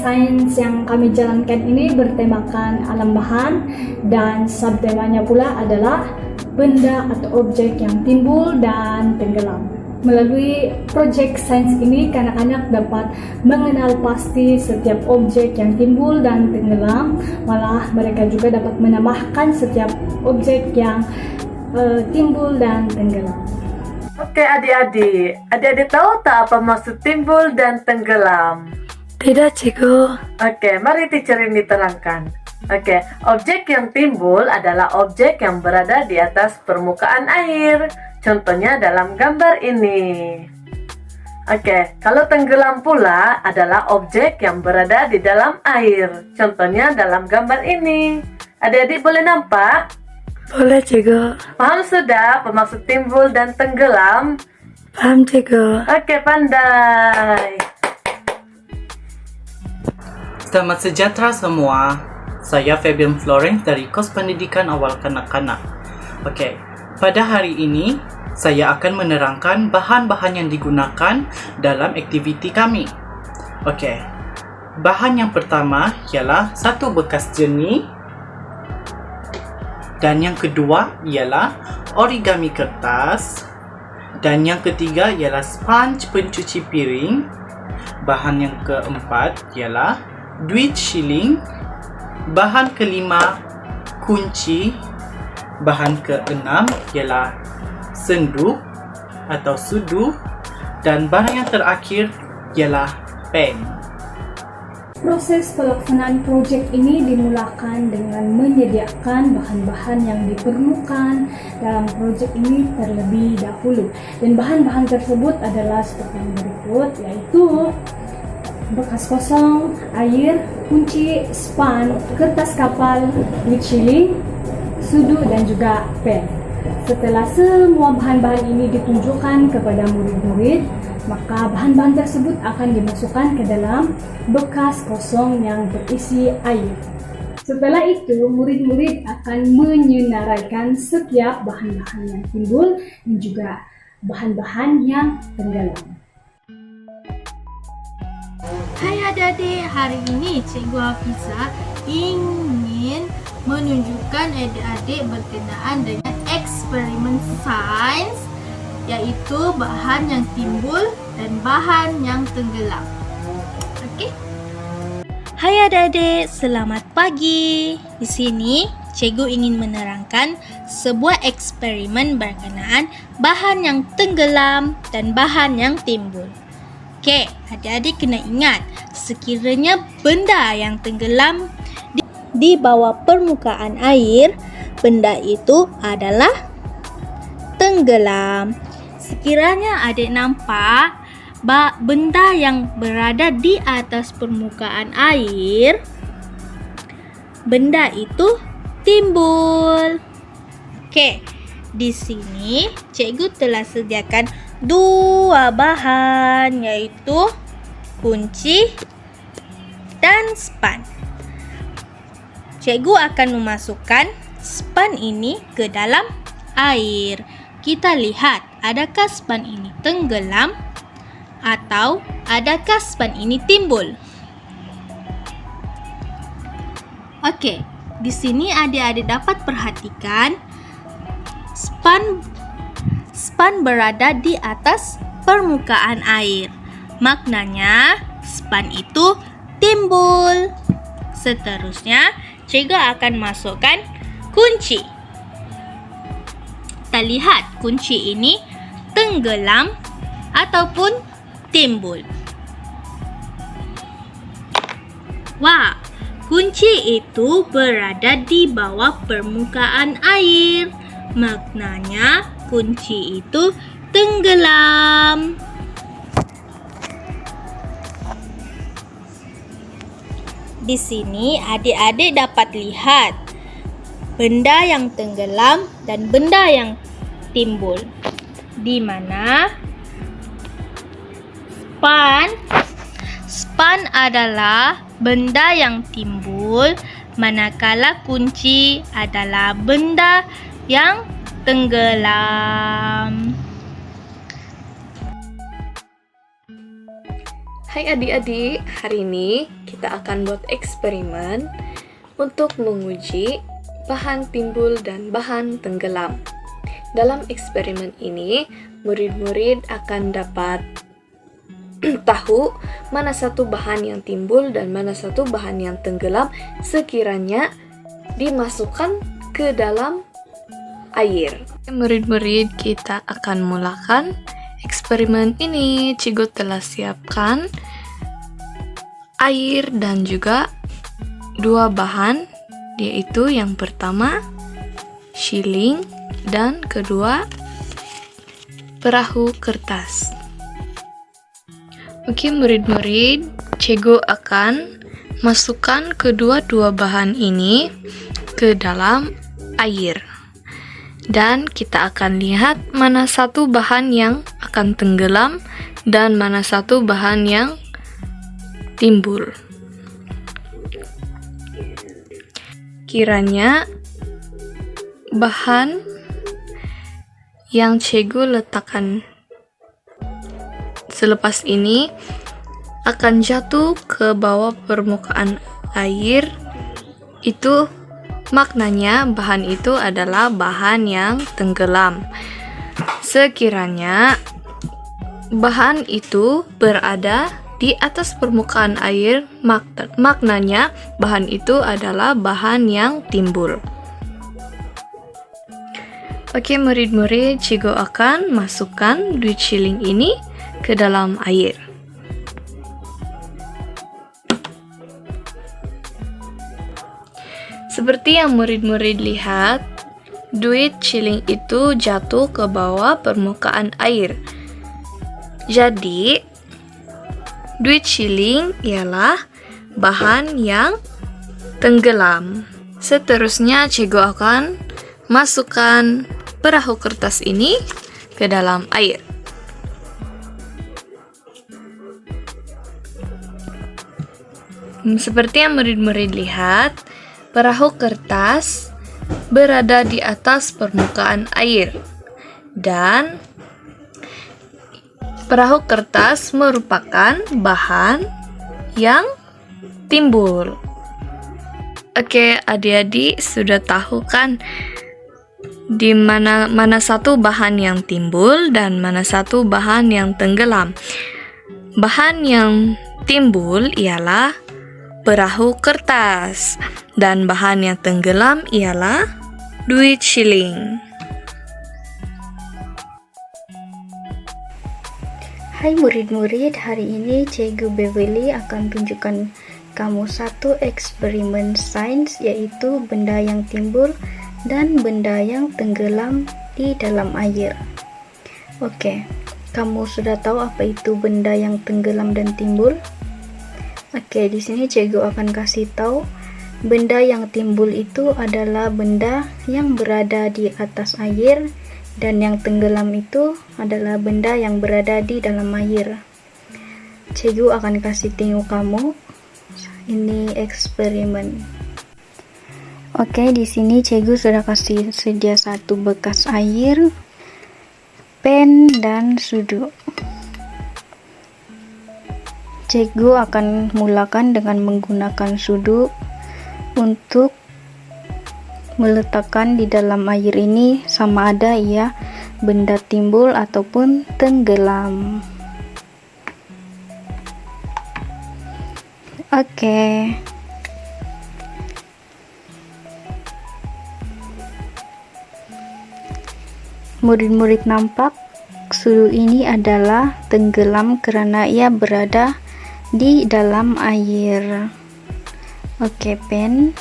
sains yang kami jalankan ini bertemakan alam bahan dan subtemanya pula adalah benda atau objek yang timbul dan tenggelam. Melalui projek sains ini, kanak-kanak dapat mengenal pasti setiap objek yang timbul dan tenggelam. Malah mereka juga dapat menambahkan setiap objek yang timbul dan tenggelam. Oke adik-adik tahu tak apa maksud timbul dan tenggelam? Tidak, cikgu. Oke, mari teacher ini terangkan. Oke, objek yang timbul adalah objek yang berada di atas permukaan air. Contohnya dalam gambar ini. Oke, kalau tenggelam pula adalah objek yang berada di dalam air. Contohnya dalam gambar ini. Adik-adik boleh nampak? Boleh, cikgu. Paham sudah maksud timbul dan tenggelam? Paham, cikgu. Oke, pandai. Selamat sejahtera semua. Saya Fabian Florence dari Kos Pendidikan Awal Kanak-Kanak. Okey, pada hari ini saya akan menerangkan bahan-bahan yang digunakan dalam aktiviti kami. Okey. Bahan yang pertama ialah satu bekas jernih dan yang kedua ialah origami kertas dan yang ketiga ialah sponge pencuci piring. Bahan yang keempat ialah duit shilling. Bahan kelima kunci. Bahan keenam ialah sendu atau sudu dan barang yang terakhir ialah pen. Proses pelaksanaan projek ini dimulakan dengan menyediakan bahan-bahan yang diperlukan dalam projek ini terlebih dahulu. Dan bahan-bahan tersebut adalah seperti yang berikut, yaitu bekas kosong, air, kunci, span, kertas kapal, duit shilling, sudu dan juga pen. Setelah semua bahan-bahan ini ditunjukkan kepada murid-murid, maka bahan-bahan tersebut akan dimasukkan ke dalam bekas kosong yang berisi air. Setelah itu, murid-murid akan menyenaraikan setiap bahan-bahan yang timbul dan juga bahan-bahan yang tenggelam. Hai adik-adik, hari ini Cikgu Hafiza ingin menunjukkan adik-adik berkenaan dengan eksperimen sains, yaitu bahan yang timbul dan bahan yang tenggelam. Okey? Hai adik-adik, selamat pagi. Di sini cikgu ingin menerangkan sebuah eksperimen berkenaan bahan yang tenggelam dan bahan yang timbul. Okey, adik-adik kena ingat, sekiranya benda yang tenggelam di bawah permukaan air, benda itu adalah tenggelam. Sekiranya adik nampak benda yang berada di atas permukaan air, benda itu timbul. Okey, di sini cikgu telah sediakan dua bahan, yaitu kunci dan span. Cikgu akan memasukkan span ini ke dalam air. Kita lihat, adakah span ini tenggelam atau adakah span ini timbul? Okey, di sini adik-adik dapat perhatikan span berada di atas permukaan air. Maknanya span itu timbul. Seterusnya, cikgu akan masukkan kunci. Kita lihat kunci ini tenggelam ataupun timbul. Wah, kunci itu berada di bawah permukaan air. Maknanya kunci itu tenggelam. Di sini adik-adik dapat lihat benda yang tenggelam dan benda yang timbul. Di mana span adalah benda yang timbul, manakala kunci adalah benda yang tenggelam. Hai adik-adik, hari ini kita akan buat eksperimen untuk menguji bahan timbul dan bahan tenggelam. Dalam eksperimen ini, murid-murid akan dapat tahu mana satu bahan yang timbul dan mana satu bahan yang tenggelam sekiranya dimasukkan ke dalam air. Murid-murid, kita akan mulakan eksperimen ini. Cikgu telah siapkan air dan juga dua bahan, yaitu yang pertama shilling dan kedua perahu kertas. Oke murid-murid, cikgu akan masukkan kedua-dua bahan ini ke dalam air. Dan kita akan lihat mana satu bahan yang akan tenggelam dan mana satu bahan yang timbul. Kiranya bahan yang cikgu letakkan selepas ini akan jatuh ke bawah permukaan air, itu maknanya bahan itu adalah bahan yang tenggelam. Sekiranya bahan itu berada di atas permukaan air, maknanya bahan itu adalah bahan yang timbul. Oke murid-murid, cikgu akan masukkan duit shilling ini ke dalam air. Seperti yang murid-murid lihat, duit shilling itu jatuh ke bawah permukaan air. Jadi, duit shilling ialah bahan yang tenggelam. Seterusnya, cikgu akan masukkan perahu kertas ini ke dalam air. Seperti yang murid-murid lihat, perahu kertas berada di atas permukaan air dan perahu kertas merupakan bahan yang timbul. Oke, adik-adik sudah tahu kan di mana satu bahan yang timbul dan mana satu bahan yang tenggelam. Bahan yang timbul ialah perahu kertas dan bahan yang tenggelam ialah duit shilling. Hai murid-murid, hari ini Cikgu Beverly akan tunjukkan kamu satu eksperimen sains, yaitu benda yang timbul dan benda yang tenggelam di dalam air. Oke, kamu sudah tahu apa itu benda yang tenggelam dan timbul? Oke, di sini cikgu akan kasih tahu benda yang timbul itu adalah benda yang berada di atas air dan yang tenggelam itu adalah benda yang berada di dalam air. Cikgu akan kasih tengok kamu ini eksperimen. Oke, di sini cikgu sudah kasih sedia satu bekas air, pen dan sudu. Cikgu akan mulakan dengan menggunakan sudu untuk meletakkan di dalam air ini sama ada ia benda timbul ataupun tenggelam. Oke. Murid-murid nampak sudu ini adalah tenggelam karena ia berada di dalam air. Oke, pen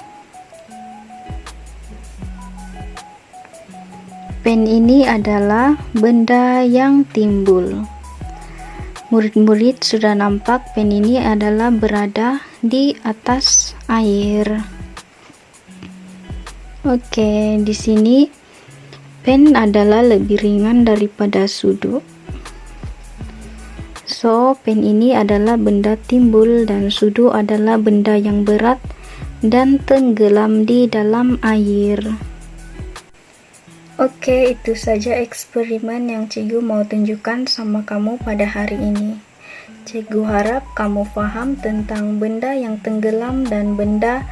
ini adalah benda yang timbul. Murid-murid sudah nampak pen ini adalah berada di atas air. Oke, di sini pen adalah lebih ringan daripada sudu. So, pen ini adalah benda timbul dan sudu adalah benda yang berat dan tenggelam di dalam air. Oke, itu saja eksperimen yang cikgu mau tunjukkan sama kamu pada hari ini. Cikgu harap kamu paham tentang benda yang tenggelam dan benda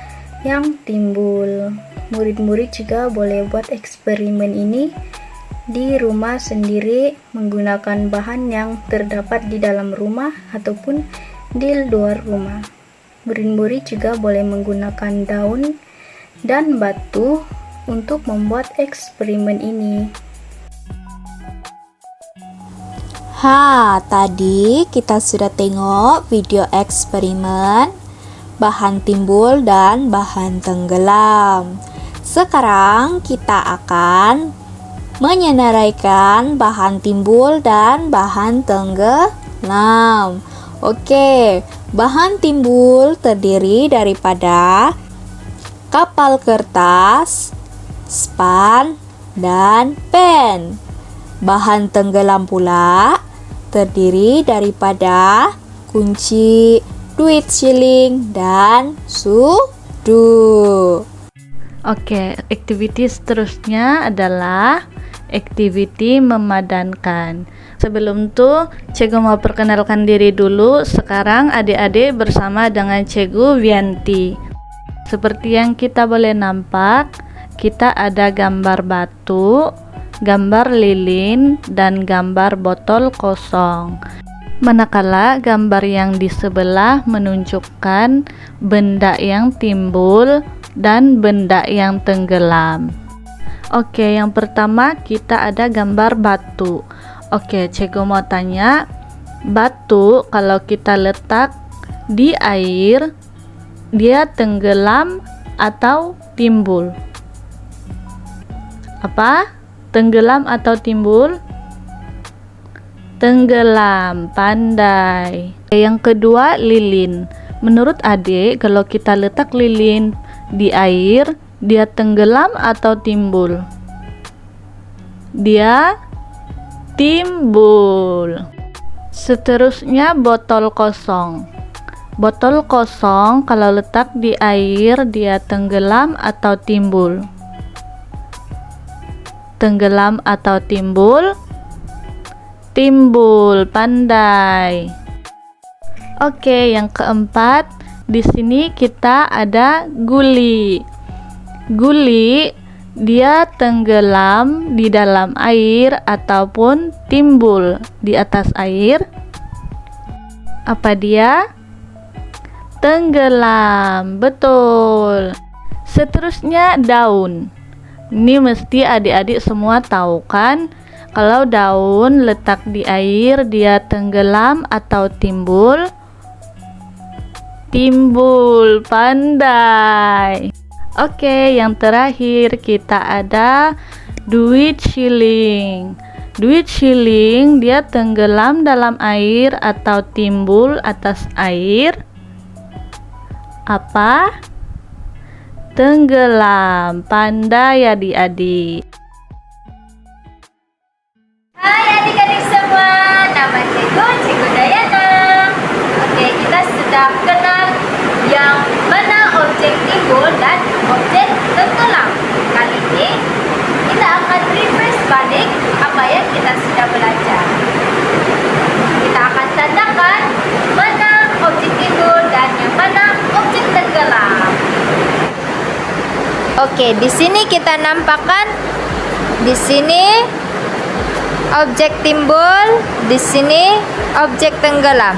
yang timbul. Murid-murid juga boleh buat eksperimen ini di rumah sendiri menggunakan bahan yang terdapat di dalam rumah ataupun di luar rumah. Murid-murid juga boleh menggunakan daun dan batu untuk membuat eksperimen ini. Tadi kita sudah tengok video eksperimen bahan timbul dan bahan tenggelam. Sekarang kita akan menyenaraikan bahan timbul dan bahan tenggelam. Oke, bahan timbul terdiri daripada kapal kertas, span, dan pen. Bahan tenggelam pula terdiri daripada kunci, duit shilling, dan sudu. Oke, aktiviti seterusnya adalah aktiviti memadankan. Sebelum itu, Cikgu mau perkenalkan diri dulu. Sekarang adik-adik bersama dengan Cikgu Wianti. Seperti yang kita boleh nampak, kita ada gambar batu, gambar lilin, dan gambar botol kosong. Manakala gambar yang di sebelah menunjukkan benda yang timbul dan benda yang tenggelam. Oke, yang pertama kita ada gambar batu. Oke, Cikgu mau tanya, batu kalau kita letak di air, dia tenggelam atau timbul? Apa? Tenggelam atau timbul? Tenggelam, pandai. Yang kedua, lilin. Menurut adik, kalau kita letak lilin di air, dia tenggelam atau timbul? Dia timbul. Seterusnya, botol kosong. Botol kosong kalau letak di air, dia tenggelam atau timbul? Tenggelam atau timbul? Timbul, pandai. Oke, yang keempat, di sini kita ada guli. Guli, dia tenggelam di dalam air ataupun timbul di atas air? Apa dia? Tenggelam, betul. Seterusnya daun. Ini mesti adik-adik semua tahu kan, kalau daun letak di air dia tenggelam atau timbul? Timbul, pandai. Oke, yang terakhir kita ada duit shilling. Duit shilling dia tenggelam dalam air atau timbul atas air? Apa? Tenggelam, pandai adik-adik. Hai adik-adik semua, nama Cikgu Dayana. Oke, kita sudah kenal yang mana objek timbul dan objek tenggelam. Kali ini kita akan refresh balik apa yang kita sudah belajar. Kita akan tandakan mana objek timbul dan yang mana objek tenggelam. Oke, di sini kita nampakkan di sini objek timbul, di sini objek tenggelam.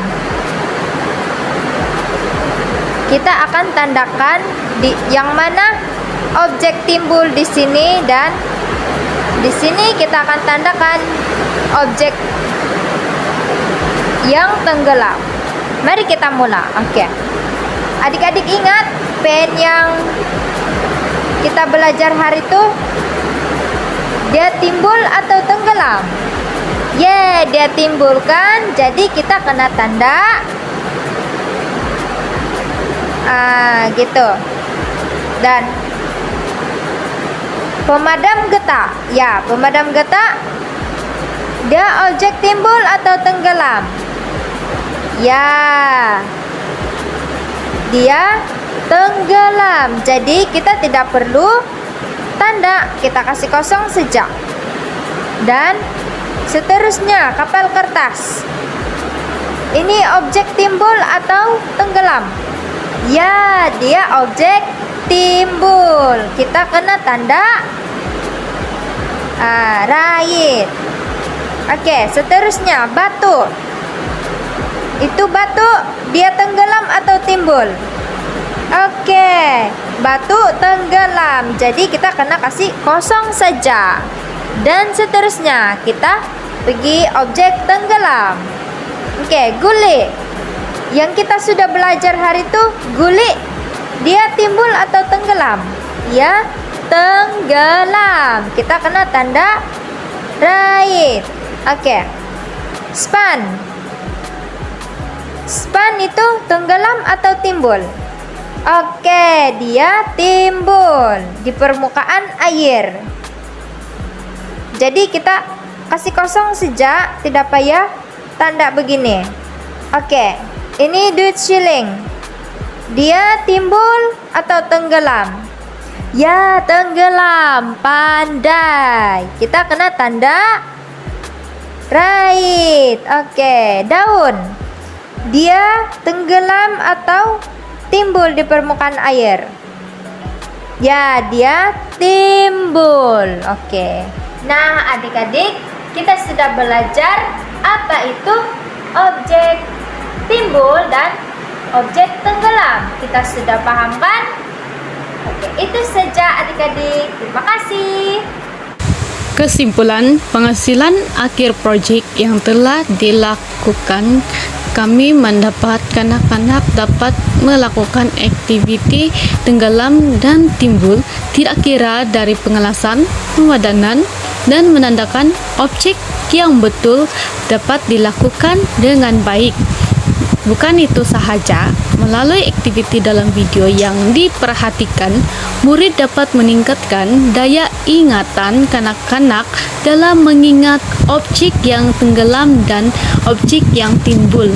Kita akan tandakan di yang mana objek timbul di sini dan di sini kita akan tandakan objek yang tenggelam. Mari kita mulai. Oke. Adik-adik ingat pen yang kita belajar hari itu dia timbul atau tenggelam? Dia timbul kan? Jadi kita kena tanda gitu. Dan pemadam getah. Ya, pemadam getah dia objek timbul atau tenggelam? Ya, dia tenggelam. Jadi kita tidak perlu tanda, kita kasih kosong saja. Dan seterusnya kapal kertas. Ini objek timbul atau tenggelam? Ya, dia objek timbul. Kita kena tanda right. Oke, seterusnya batu. Itu batu, dia tenggelam atau timbul? Oke, batu tenggelam. Jadi kita kena kasih kosong saja. Dan seterusnya kita pergi objek tenggelam. Oke, guli. Yang kita sudah belajar hari itu, guli dia timbul atau tenggelam? Ya, tenggelam. Kita kena tanda right. Oke. Span. Span itu tenggelam atau timbul? Oke, dia timbul di permukaan air. Jadi kita kasih kosong saja, tidak payah tanda begini. Oke, ini duit shilling. Dia timbul atau tenggelam? Ya, tenggelam. Pandai. Kita kena tanda right. Oke, daun. Dia tenggelam atau timbul di permukaan air? Ya, dia timbul. Oke. Nah, adik-adik, kita sudah belajar apa itu objek timbul dan objek tenggelam. Kita sudah paham kan? Oke, itu saja adik-adik. Terima kasih. Kesimpulan penghasilan akhir proyek yang telah dilakukan, kami mendapat kanak-kanak dapat melakukan aktiviti tenggelam dan timbul tidak kira dari pengelasan, pemadanan, dan menandakan objek yang betul dapat dilakukan dengan baik. Bukan itu sahaja, melalui aktiviti dalam video yang diperhatikan, murid dapat meningkatkan daya ingatan kanak-kanak dalam mengingat objek yang tenggelam dan objek yang timbul,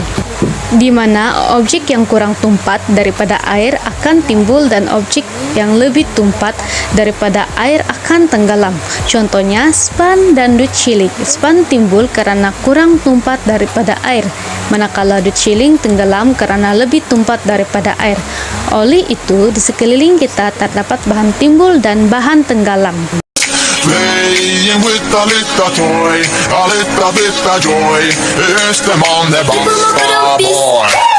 di mana objek yang kurang tumpat daripada air akan timbul dan objek yang lebih tumpat daripada air akan tenggelam. Contohnya span dan duit shilling. Span timbul karena kurang tumpat daripada air, manakala duit shilling tenggelam karena lebih tumpat daripada air. Oleh itu, di sekeliling kita terdapat bahan timbul dan bahan tenggelam. Playing with a little toy, a little bit of joy. It's the man, the bumper boy.